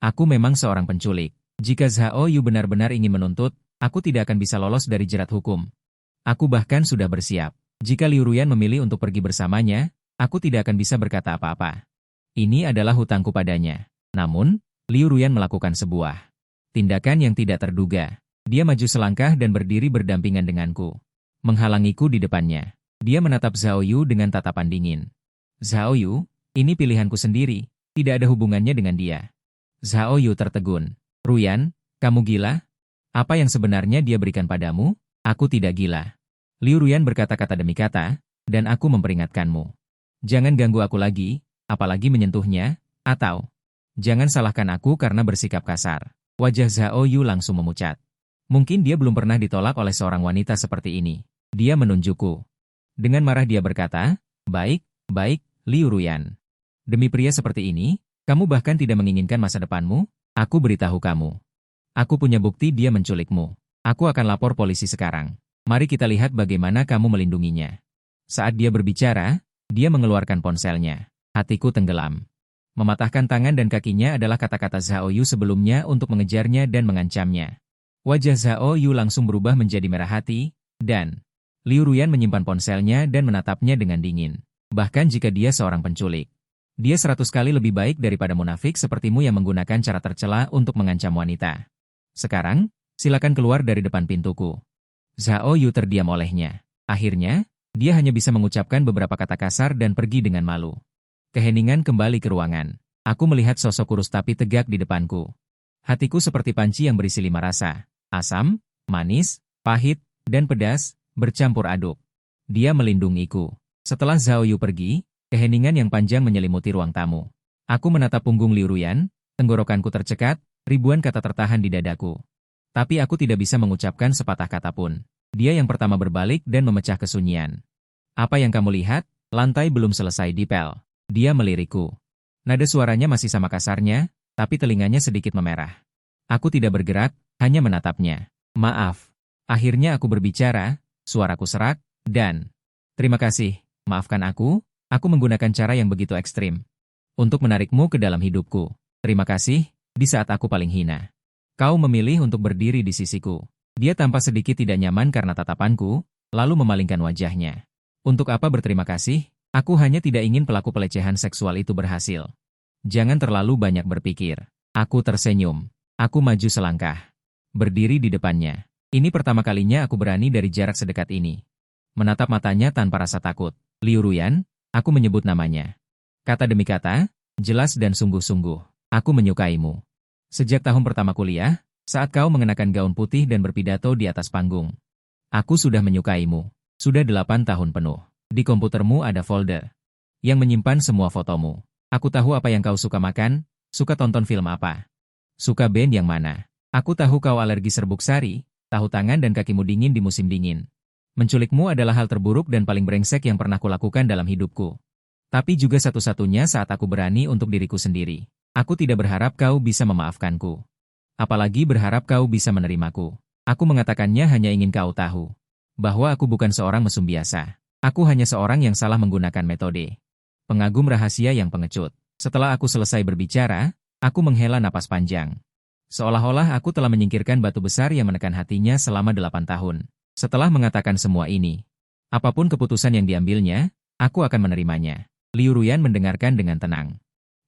aku memang seorang penculik. Jika Xiao Yu benar-benar ingin menuntut, aku tidak akan bisa lolos dari jerat hukum. Aku bahkan sudah bersiap. Jika Liu Ruyan memilih untuk pergi bersamanya, aku tidak akan bisa berkata apa-apa. Ini adalah hutangku padanya. Namun, Liu Ruyan melakukan sebuah tindakan yang tidak terduga. Dia maju selangkah dan berdiri berdampingan denganku. Menghalangiku di depannya. Dia menatap Zhao Yu dengan tatapan dingin. Zhao Yu, ini pilihanku sendiri, tidak ada hubungannya dengan dia. Zhao Yu tertegun. Ruyan, kamu gila? Apa yang sebenarnya dia berikan padamu? Aku tidak gila. Liu Ruyan berkata-kata demi kata, dan aku memperingatkanmu. Jangan ganggu aku lagi, apalagi menyentuhnya, atau jangan salahkan aku karena bersikap kasar. Wajah Zhao Yu langsung memucat. Mungkin dia belum pernah ditolak oleh seorang wanita seperti ini. Dia menunjukku. Dengan marah dia berkata, baik, Liu Ruyan. Demi pria seperti ini, kamu bahkan tidak menginginkan masa depanmu? Aku beritahu kamu. Aku punya bukti dia menculikmu. Aku akan lapor polisi sekarang. Mari kita lihat bagaimana kamu melindunginya. Saat dia berbicara, dia mengeluarkan ponselnya. Hatiku tenggelam. Mematahkan tangan dan kakinya adalah kata-kata Zhao Yu sebelumnya untuk mengejarnya dan mengancamnya. Wajah Zhao Yu langsung berubah menjadi merah hati, dan Liu Ruyan menyimpan ponselnya dan menatapnya dengan dingin. Bahkan jika dia seorang penculik. Dia 100 kali lebih baik daripada munafik sepertimu yang menggunakan cara tercela untuk mengancam wanita. Sekarang, silakan keluar dari depan pintuku. Zhao Yu terdiam olehnya. Akhirnya, dia hanya bisa mengucapkan beberapa kata kasar dan pergi dengan malu. Keheningan kembali ke ruangan. Aku melihat sosok kurus tapi tegak di depanku. Hatiku seperti panci yang berisi 5 rasa. Asam, manis, pahit, dan pedas, bercampur aduk. Dia melindungiku. Setelah Zhao Yu pergi, keheningan yang panjang menyelimuti ruang tamu. Aku menatap punggung Liu Ruyan, tenggorokanku tercekat, ribuan kata tertahan di dadaku. Tapi aku tidak bisa mengucapkan sepatah kata pun. Dia yang pertama berbalik dan memecah kesunyian. Apa yang kamu lihat? Lantai belum selesai dipel. Dia melirikku. Nada suaranya masih sama kasarnya, tapi telinganya sedikit memerah. Aku tidak bergerak, hanya menatapnya. Maaf. Akhirnya aku berbicara, suaraku serak, dan terima kasih, maafkan aku menggunakan cara yang begitu ekstrim. Untuk menarikmu ke dalam hidupku. Terima kasih, di saat aku paling hina. Kau memilih untuk berdiri di sisiku. Dia tampak sedikit tidak nyaman karena tatapanku, lalu memalingkan wajahnya. Untuk apa berterima kasih? Aku hanya tidak ingin pelaku pelecehan seksual itu berhasil. Jangan terlalu banyak berpikir. Aku tersenyum. Aku maju selangkah. Berdiri di depannya. Ini pertama kalinya aku berani dari jarak sedekat ini. Menatap matanya tanpa rasa takut. Liu Ruyan, aku menyebut namanya. Kata demi kata, jelas dan sungguh-sungguh. Aku menyukaimu. Sejak tahun pertama kuliah, saat kau mengenakan gaun putih dan berpidato di atas panggung. Aku sudah menyukaimu. Sudah 8 tahun penuh. Di komputermu ada folder yang menyimpan semua fotomu. Aku tahu apa yang kau suka makan, suka tonton film apa. Suka band yang mana? Aku tahu kau alergi serbuk sari, tahu tangan dan kakimu dingin di musim dingin. Menculikmu adalah hal terburuk dan paling brengsek yang pernah kulakukan dalam hidupku. Tapi juga satu-satunya saat aku berani untuk diriku sendiri. Aku tidak berharap kau bisa memaafkanku. Apalagi berharap kau bisa menerimaku. Aku mengatakannya hanya ingin kau tahu. Bahwa aku bukan seorang mesum biasa. Aku hanya seorang yang salah menggunakan metode. Pengagum rahasia yang pengecut. Setelah aku selesai berbicara, aku menghela napas panjang. Seolah-olah aku telah menyingkirkan batu besar yang menekan hatinya selama 8 tahun. Setelah mengatakan semua ini, apapun keputusan yang diambilnya, aku akan menerimanya. Liu Ruyan mendengarkan dengan tenang.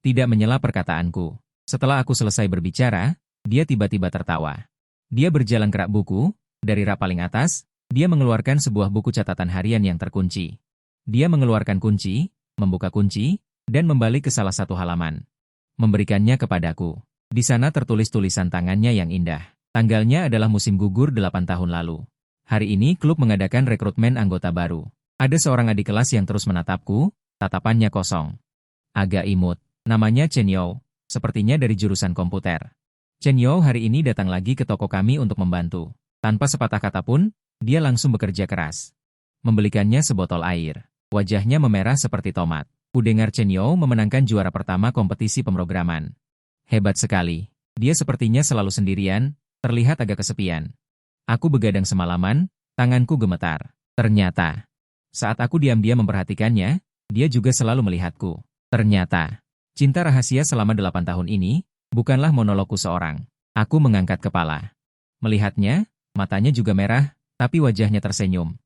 Tidak menyela perkataanku. Setelah aku selesai berbicara, dia tiba-tiba tertawa. Dia berjalan ke rak buku, dari rak paling atas, dia mengeluarkan sebuah buku catatan harian yang terkunci. Dia mengeluarkan kunci, membuka kunci, dan membalik ke salah satu halaman. Memberikannya kepadaku. Di sana tertulis tulisan tangannya yang indah. Tanggalnya adalah musim gugur 8 tahun lalu. Hari ini klub mengadakan rekrutmen anggota baru. Ada seorang adik kelas yang terus menatapku, tatapannya kosong. Agak imut. Namanya Chen Yao, sepertinya dari jurusan komputer. Chen Yao hari ini datang lagi ke toko kami untuk membantu. Tanpa sepatah kata pun, dia langsung bekerja keras. Membelikannya sebotol air. Wajahnya memerah seperti tomat. Kudengar Chen Yao memenangkan juara pertama kompetisi pemrograman. Hebat sekali. Dia sepertinya selalu sendirian, terlihat agak kesepian. Aku begadang semalaman, tanganku gemetar. Ternyata, saat aku diam-diam memperhatikannya, dia juga selalu melihatku. Ternyata, cinta rahasia selama 8 tahun ini, bukanlah monologku seorang. Aku mengangkat kepala. Melihatnya, matanya juga merah, tapi wajahnya tersenyum.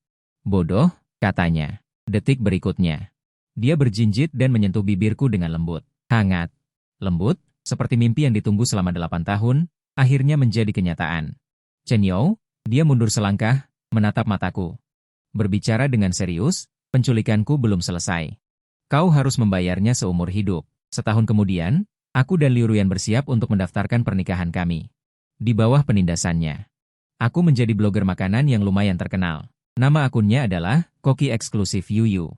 Bodoh, katanya. Detik berikutnya. Dia berjinjit dan menyentuh bibirku dengan lembut. Hangat. Lembut? Seperti mimpi yang ditunggu selama 8 tahun, akhirnya menjadi kenyataan. Chen Yao, dia mundur selangkah, menatap mataku. Berbicara dengan serius, penculikanku belum selesai. Kau harus membayarnya seumur hidup. Setahun kemudian, aku dan Liu Ruyan bersiap untuk mendaftarkan pernikahan kami. Di bawah penindasannya, aku menjadi blogger makanan yang lumayan terkenal. Nama akunnya adalah Koki Eksklusif Yuyu.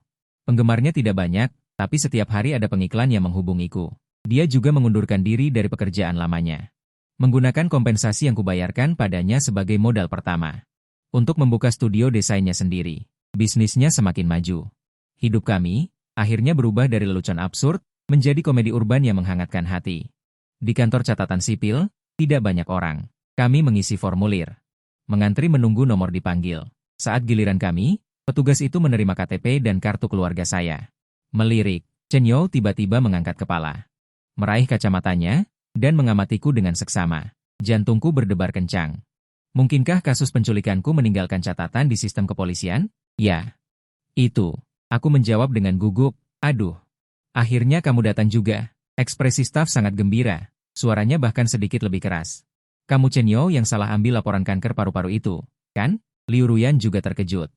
Penggemarnya tidak banyak, tapi setiap hari ada pengiklan yang menghubungiku. Dia juga mengundurkan diri dari pekerjaan lamanya, menggunakan kompensasi yang kubayarkan padanya sebagai modal pertama. Untuk membuka studio desainnya sendiri, bisnisnya semakin maju. Hidup kami, akhirnya berubah dari lelucon absurd, menjadi komedi urban yang menghangatkan hati. Di kantor catatan sipil, tidak banyak orang. Kami mengisi formulir, mengantri menunggu nomor dipanggil. Saat giliran kami, petugas itu menerima KTP dan kartu keluarga saya. Melirik, Chen Yao tiba-tiba mengangkat kepala, meraih kacamatanya, dan mengamatiku dengan seksama. Jantungku berdebar kencang. Mungkinkah kasus penculikanku meninggalkan catatan di sistem kepolisian? Ya. Itu. Aku menjawab dengan gugup. Aduh. Akhirnya kamu datang juga. Ekspresi staf sangat gembira. Suaranya bahkan sedikit lebih keras. Kamu Chen Yao yang salah ambil laporan kanker paru-paru itu, kan? Liu Ruyan juga terkejut.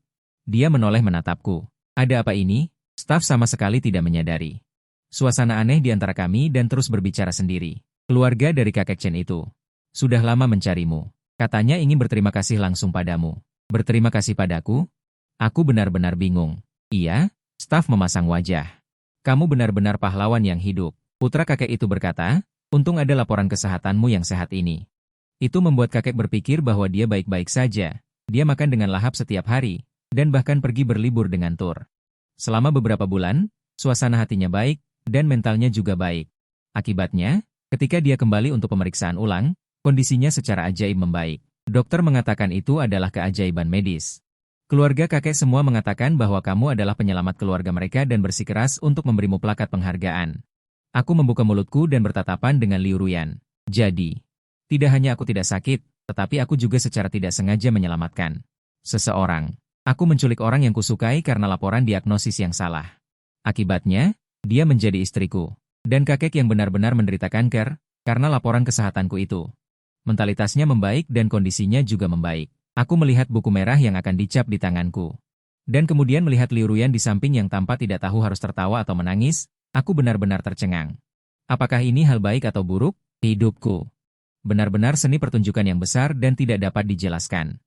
Dia menoleh menatapku. Ada apa ini? Staf sama sekali tidak menyadari suasana aneh di antara kami dan terus berbicara sendiri. Keluarga dari kakek Chen itu sudah lama mencarimu. Katanya ingin berterima kasih langsung padamu. Berterima kasih padaku? Aku benar-benar bingung. Iya, staf memasang wajah. Kamu benar-benar pahlawan yang hidup. Putra kakek itu berkata, untung ada laporan kesehatanmu yang sehat ini. Itu membuat kakek berpikir bahwa dia baik-baik saja. Dia makan dengan lahap setiap hari, dan bahkan pergi berlibur dengan tur. Selama beberapa bulan, suasana hatinya baik, dan mentalnya juga baik. Akibatnya, ketika dia kembali untuk pemeriksaan ulang, kondisinya secara ajaib membaik. Dokter mengatakan itu adalah keajaiban medis. Keluarga kakek semua mengatakan bahwa kamu adalah penyelamat keluarga mereka dan bersikeras untuk memberimu plakat penghargaan. Aku membuka mulutku dan bertatapan dengan Liu Ruyan. Jadi, tidak hanya aku tidak sakit, tetapi aku juga secara tidak sengaja menyelamatkan seseorang. Aku menculik orang yang kusukai karena laporan diagnosis yang salah. Akibatnya, dia menjadi istriku. Dan kakek yang benar-benar menderita kanker, karena laporan kesehatanku itu. Mentalitasnya membaik dan kondisinya juga membaik. Aku melihat buku merah yang akan dicap di tanganku. Dan kemudian melihat Liu Ruyan di samping yang tampak tidak tahu harus tertawa atau menangis, aku benar-benar tercengang. Apakah ini hal baik atau buruk? Hidupku benar-benar seni pertunjukan yang besar dan tidak dapat dijelaskan.